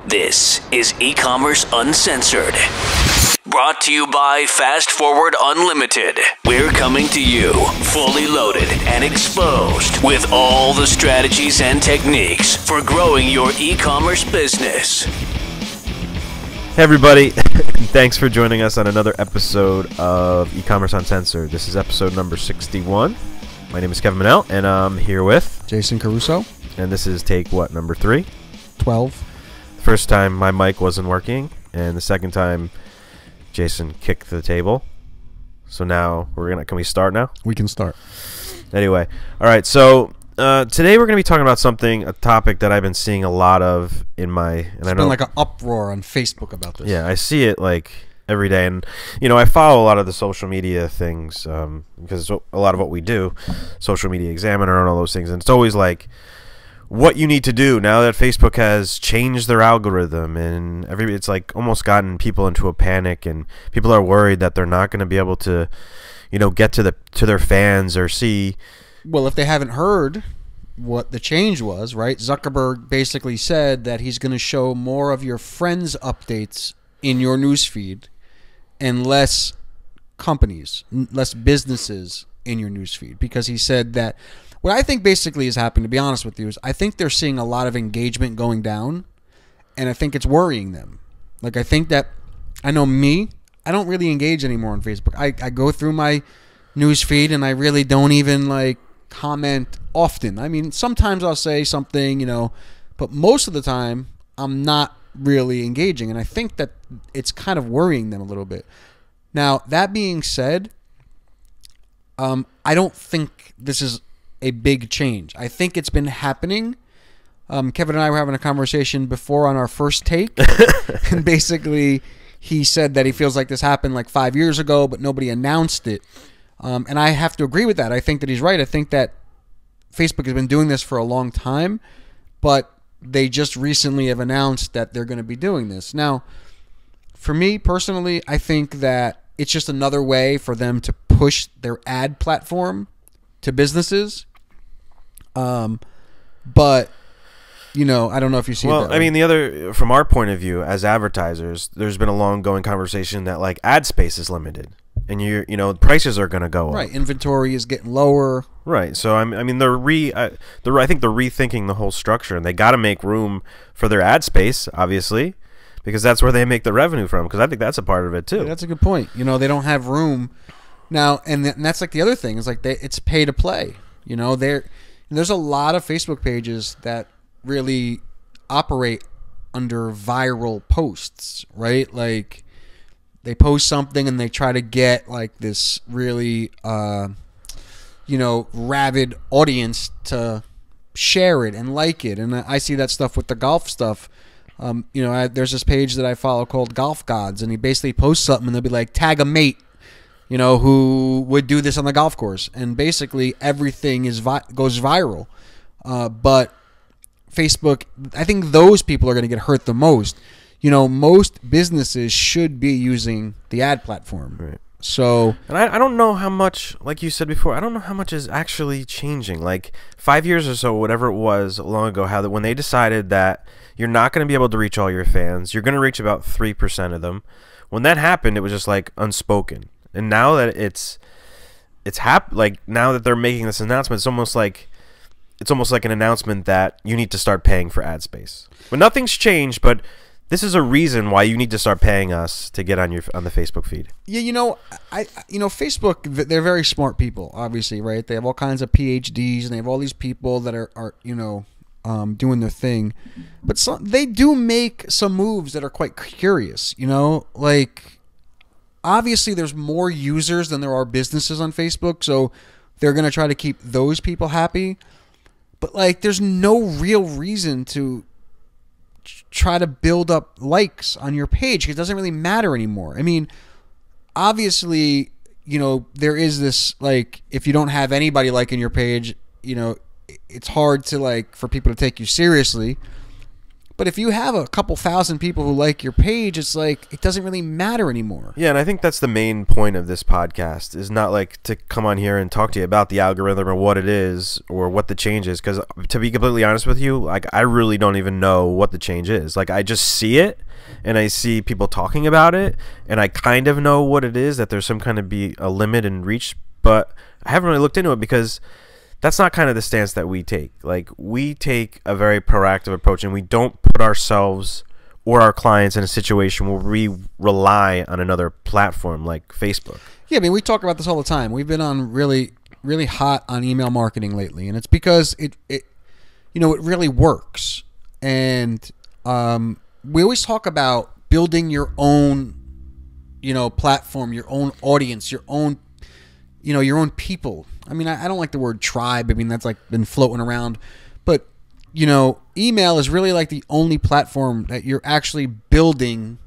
This is E-Commerce Uncensored. Brought to you by Fast Forward Unlimited. We're coming to you fully loaded and exposed with all the strategies and techniques for growing your e-commerce business. Hey everybody, thanks for joining us on another episode of E-Commerce Uncensored. This is episode number 61. My name is Kevin Manel, and I'm here with Jason Caruso. And this is take, number 3? 12. First time my mic wasn't working, and the second time Jason kicked the table. So now can we start now? We can start. Anyway, all right, so today we're going to be talking about a topic that I've been seeing a lot of in my... It's been like an uproar on Facebook about this. Yeah, I see it like every day, and I follow a lot of the social media things because a lot of what we do, Social Media Examiner and all those things, and it's always like what you need to do now that Facebook has changed their algorithm, and it's like almost gotten people into a panic, and people are worried that they're not going to be able to, get to their fans or see. Well, if they haven't heard what the change was, right? Zuckerberg basically said that he's going to show more of your friends' updates in your newsfeed and less companies, less businesses in your newsfeed, because he said that what I think basically is happening, to be honest with you, is I think they're seeing a lot of engagement going down, and I think it's worrying them. Like, I think that, I know me, I don't really engage anymore on Facebook. I go through my newsfeed, and I really don't even, comment often. I mean, sometimes I'll say something, but most of the time, I'm not really engaging, and I think that it's kind of worrying them a little bit. Now, that being said, I don't think this is a big change. I think it's been happening. Kevin and I were having a conversation before on our first take, and basically he said that he feels like this happened like 5 years ago, but nobody announced it. And I have to agree with that. I think that he's right. I think that Facebook has been doing this for a long time, but they just recently have announced that they're going to be doing this. Now, for me personally, I think that it's just another way for them to push their ad platform to businesses. But I don't know if you see it. Well, I mean, from our point of view as advertisers, there's been a long going conversation that like ad space is limited, and prices are going to go up. Right, inventory is getting lower. Right. So I think they're rethinking the whole structure, and they got to make room for their ad space, obviously, because that's where they make the revenue from. Because I think that's a part of it too. Yeah, that's a good point. They don't have room now, and that's like the other thing is like it's pay to play. There's a lot of Facebook pages that really operate under viral posts, right? Like they post something and they try to get like this really, rabid audience to share it and like it. And I see that stuff with the golf stuff. There's this page that I follow called Golf Gods, and he basically posts something and they'll be like, tag a mate, who would do this on the golf course. And basically everything goes viral. But Facebook, I think those people are going to get hurt the most. Most businesses should be using the ad platform. Right. So, and I don't know how much, like you said before, I don't know how much is actually changing. Like 5 years or so, whatever it was long ago, when they decided that you're not going to be able to reach all your fans, you're going to reach about 3% of them. When that happened, it was just like unspoken. And now that now that they're making this announcement, it's almost like an announcement that you need to start paying for ad space. But nothing's changed, but this is a reason why you need to start paying us to get on the Facebook feed. Yeah, Facebook, they're very smart people, obviously, right? They have all kinds of PhDs, and they have all these people that are doing their thing. But they do make some moves that are quite curious, like obviously there's more users than there are businesses on Facebook, so they're going to try to keep those people happy. But like there's no real reason to try to build up likes on your page, because it doesn't really matter anymore. I mean, obviously, there is this, like, if you don't have anybody liking your page, it's hard to for people to take you seriously. But if you have a couple thousand people who like your page, it's like it doesn't really matter anymore. Yeah, and I think that's the main point of this podcast is not like to come on here and talk to you about the algorithm or what it is or what the change is. Because to be completely honest with you, like I really don't even know what the change is. Like I just see it and I see people talking about it, and I kind of know what it is, that there's some kind of be a limit and reach, but I haven't really looked into it because that's not kind of the stance that we take. Like we take a very proactive approach, and we don't put ourselves or our clients in a situation where we rely on another platform like Facebook. Yeah, I mean, we talk about this all the time. We've been on really, really hot on email marketing lately, and it's because it really works. And we always talk about building your own, platform, your own audience, your own people. I mean, I don't like the word tribe. I mean, that's like been floating around. But, email is really like the only platform that you're actually building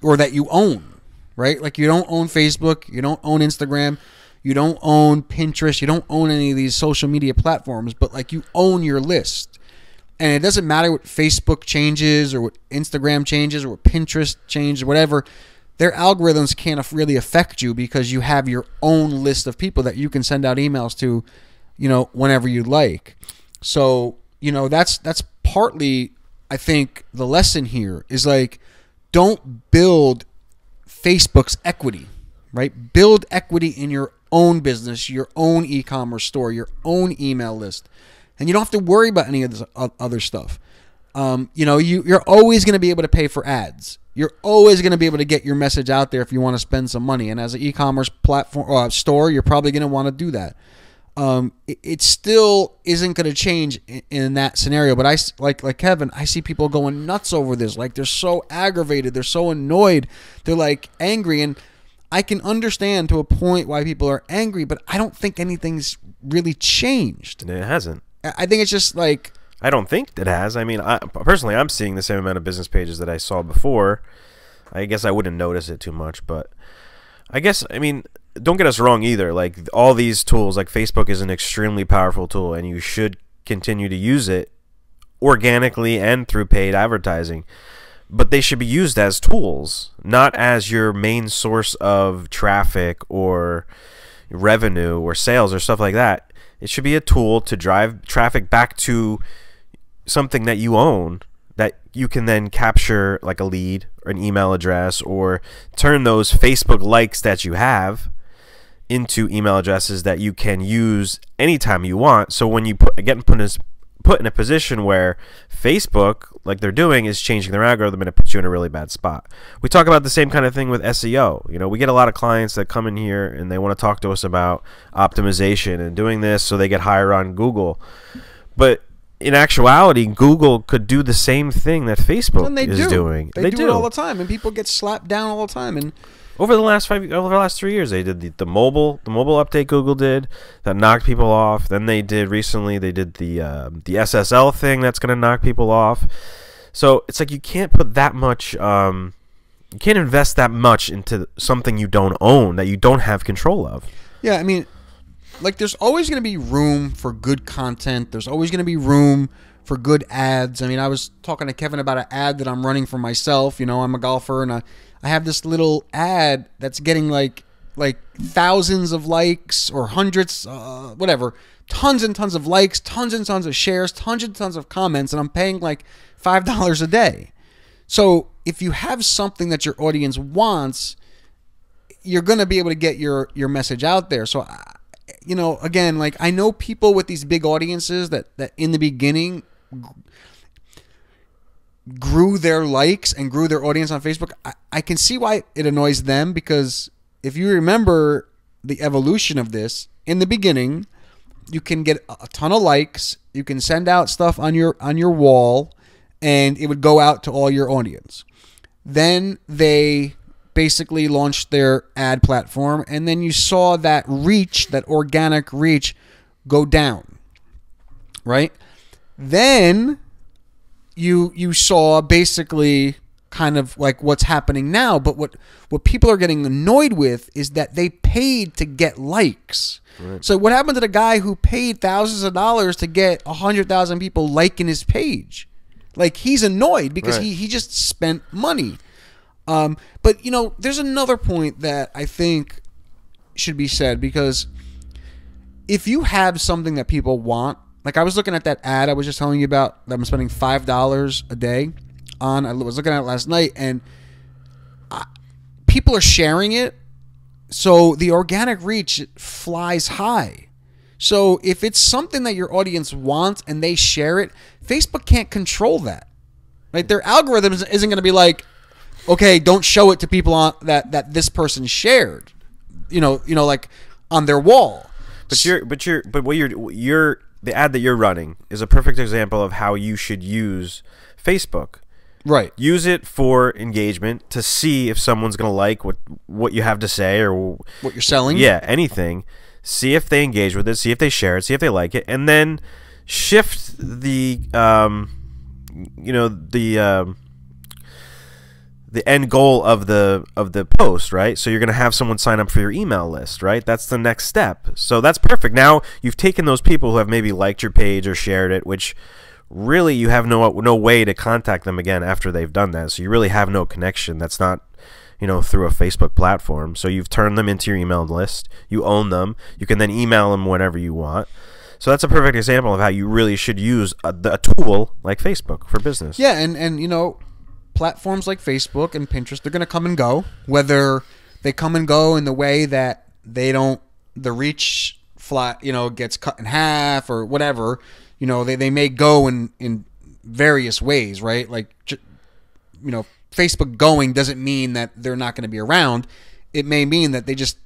or that you own, right? Like you don't own Facebook. You don't own Instagram. You don't own Pinterest. You don't own any of these social media platforms, but like you own your list. And it doesn't matter what Facebook changes or what Instagram changes or what Pinterest changes or whatever. Their algorithms can't really affect you because you have your own list of people that you can send out emails to, whenever you like. So, that's partly, I think, the lesson here is like, don't build Facebook's equity, right? Build equity in your own business, your own e-commerce store, your own email list. And you don't have to worry about any of this other stuff. You're always going to be able to pay for ads. You're always going to be able to get your message out there if you want to spend some money. And as an e-commerce platform store, you're probably going to want to do that. It still isn't going to change in that scenario. But I like Kevin, I see people going nuts over this. Like they're so aggravated, they're so annoyed, they're like angry, and I can understand to a point why people are angry. But I don't think anything's really changed. It hasn't. I think it's just like. I don't think it has. I mean, personally, I'm seeing the same amount of business pages that I saw before. I guess I wouldn't notice it too much, but I mean, don't get us wrong either. Like all these tools, like Facebook is an extremely powerful tool, and you should continue to use it organically and through paid advertising. But they should be used as tools, not as your main source of traffic or revenue or sales or stuff like that. It should be a tool to drive traffic back to something that you own, that you can then capture like a lead or an email address, or turn those Facebook likes that you have into email addresses that you can use anytime you want. So when you get put in a position where Facebook, like they're doing, is changing their algorithm, and it puts you in a really bad spot. We talk about the same kind of thing with SEO. We get a lot of clients that come in here and they want to talk to us about optimization and doing this so they get higher on Google. But in actuality, Google could do the same thing that Facebook is doing. They do it all the time, and people get slapped down all the time. And over the last 3 years, they did the mobile update Google did that knocked people off. Then they did the SSL thing that's going to knock people off. So it's like you can't put that much, you can't invest that much into something you don't own, that you don't have control of. Yeah, I mean, like there's always going to be room for good content. There's always going to be room for good ads. I mean, I was talking to Kevin about an ad that I'm running for myself. I'm a golfer, and I have this little ad that's getting like thousands of likes or hundreds, whatever, tons and tons of likes, tons and tons of shares, tons and tons of comments, and I'm paying like $5 a day. So if you have something that your audience wants, you're going to be able to get your message out there. So, again, like I know people with these big audiences that in the beginning grew their likes and grew their audience on Facebook. I can see why it annoys them, because if you remember the evolution of this, in the beginning, you can get a ton of likes, you can send out stuff on your wall, and it would go out to all your audience. Then they basically launched their ad platform, and then you saw that reach, that organic reach, go down, right? Then you saw basically kind of like what's happening now. But what people are getting annoyed with is that they paid to get likes. Right. So what happened to the guy who paid thousands of dollars to get 100,000 people liking his page? Like, he's annoyed because Right. he just spent money. But, you know, there's another point that I think should be said, because if you have something that people want, like I was looking at that ad I was just telling you about that I'm spending $5 a day on. I was looking at it last night, and people are sharing it, so the organic reach flies high. So if it's something that your audience wants and they share it, Facebook can't control that. Like, their algorithm isn't going to be like, okay, don't show it to people on that this person shared, you know, like on their wall. But what you're the ad that you're running is a perfect example of how you should use Facebook. Right. Use it for engagement, to see if someone's going to like what you have to say, or What you're selling. Yeah, anything. See if they engage with it, see if they share it, see if they like it, and then shift the the end goal of the post, right? So you're going to have someone sign up for your email list, right? That's the next step. So that's perfect. Now you've taken those people who have maybe liked your page or shared it, which really you have no way to contact them again after they've done that. So you really have no connection. That's not, through a Facebook platform. So you've turned them into your email list. You own them. You can then email them whenever you want. So that's a perfect example of how you really should use a tool like Facebook for business. Yeah, and platforms like Facebook and Pinterest, they're going to come and go. Whether they come and go in the way that the reach gets cut in half or whatever, they may go in various ways, right? Like, Facebook going doesn't mean that they're not going to be around. It may mean that they just,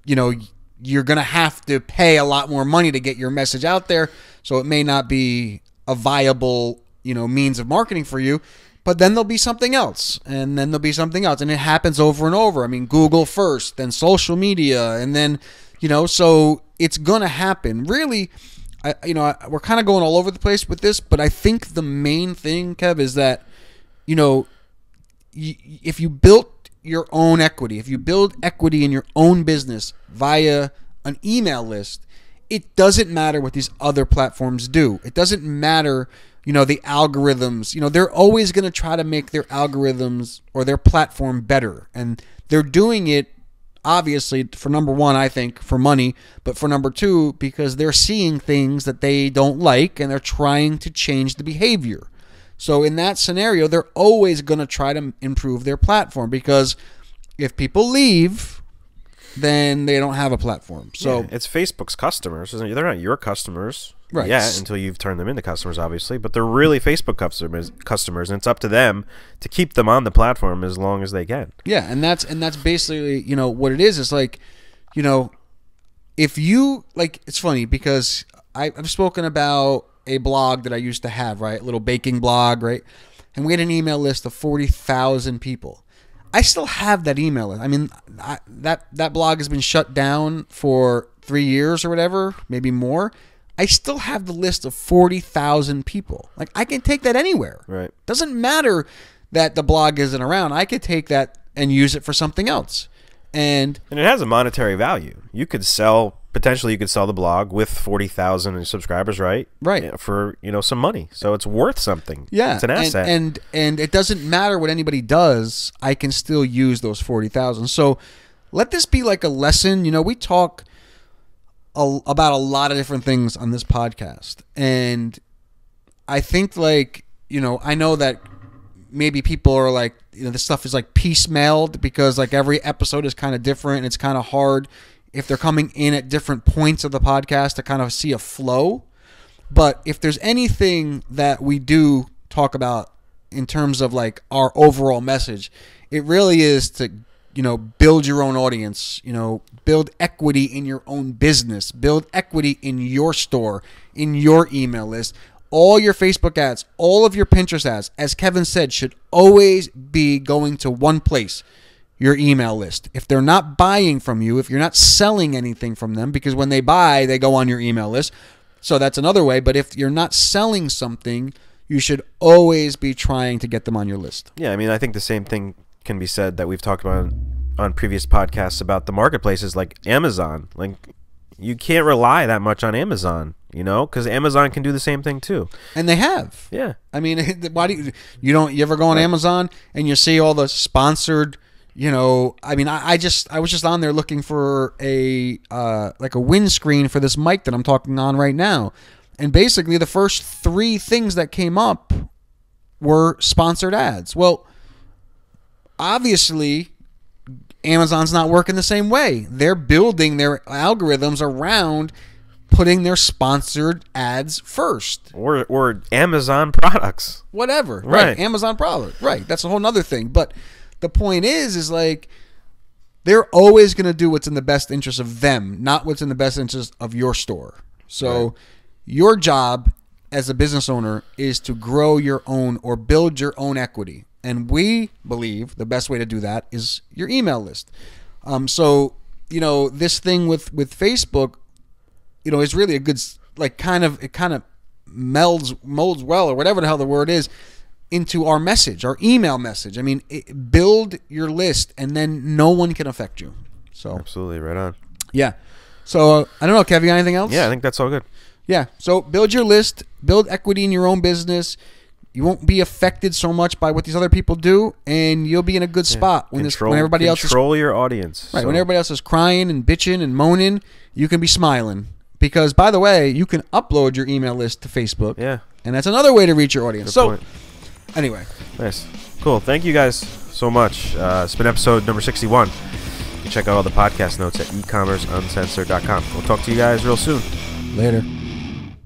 you're going to have to pay a lot more money to get your message out there. So it may not be a viable, means of marketing for you. But then there'll be something else, and then there'll be something else, and it happens over and over. I mean, Google first, then social media, and then, so it's going to happen. Really, we're kind of going all over the place with this, but I think the main thing, Kev, is that, if you built your own equity, if you build equity in your own business via an email list, it doesn't matter what these other platforms do. It doesn't matter, the algorithms. They're always going to try to make their algorithms or their platform better. And they're doing it, obviously, for number one, I think, for money, but for number two, because they're seeing things that they don't like and they're trying to change the behavior. So in that scenario, they're always going to try to improve their platform, because if people leave, then they don't have a platform. So it's Facebook's customers. They're not your customers, right? Yeah, until you've turned them into customers, obviously. But they're really Facebook customers, and it's up to them to keep them on the platform as long as they can. Yeah, and that's basically what it is. It's like, if you like, it's funny because I've spoken about a blog that I used to have, right? A little baking blog, right? And we had an email list of 40,000 people. I still have that email list. I mean, that blog has been shut down for 3 years or whatever, maybe more. I still have the list of 40,000 people. Like, I can take that anywhere. Right. Doesn't matter that the blog isn't around. I could take that and use it for something else. And it has a monetary value. Potentially you could sell the blog with 40,000 subscribers, right? Right. For, some money. So it's worth something. Yeah. It's an asset. And it doesn't matter what anybody does. I can still use those 40,000. So let this be like a lesson. We talk about a lot of different things on this podcast. And I think, like, I know that maybe people are like, this stuff is like piecemealed because like every episode is kind of different, and it's kind of hard if they're coming in at different points of the podcast to kind of see a flow. But if there's anything that we do talk about in terms of like our overall message, it really is to, build your own audience, build equity in your own business, build equity in your store, in your email list. All your Facebook ads, all of your Pinterest ads, as Kevin said, should always be going to one place: your email list. If they're not buying from you, if you're not selling anything from them, because when they buy, they go on your email list. So that's another way. But if you're not selling something, you should always be trying to get them on your list. Yeah, I mean, I think the same thing can be said that we've talked about on previous podcasts about the marketplaces like Amazon. Like, you can't rely that much on Amazon. You know, because Amazon can do the same thing too. And they have. Yeah. I mean, why do you ever go on Amazon and you see all the sponsored, you know, I mean, I was just on there looking for a like a windscreen for this mic that I'm talking on right now. And basically the first 3 things that came up were sponsored ads. Well, obviously Amazon's not working the same way. They're building their algorithms around putting their sponsored ads first. Or Amazon products. Whatever. Right. Amazon product. Right. That's a whole other thing. But the point is like they're always going to do what's in the best interest of them, not what's in the best interest of your store. So your job as a business owner is to grow your own or build your own equity. And we believe the best way to do that is your email list. So, you know, this thing with Facebook, you know, is really a good, like, it kind of molds well, or whatever the hell the word is, into our message, our email message. I mean, build your list, and then no one can affect you. So Absolutely, right on. Yeah. So I don't know, Kev, you got anything else? Yeah, I think that's all good. Yeah. So build your list, build equity in your own business. You won't be affected so much by what these other people do, and you'll be in a good spot when everybody else is control your audience. Right. So. When everybody else is crying and bitching and moaning, you can be smiling. Because, by the way, you can upload your email list to Facebook. Yeah. And that's another way to reach your audience. Good point. Anyway. Nice. Cool. Thank you guys so much. It's been episode number 61. You can check out all the podcast notes at ecommerceuncensored.com. We'll talk to you guys real soon. Later.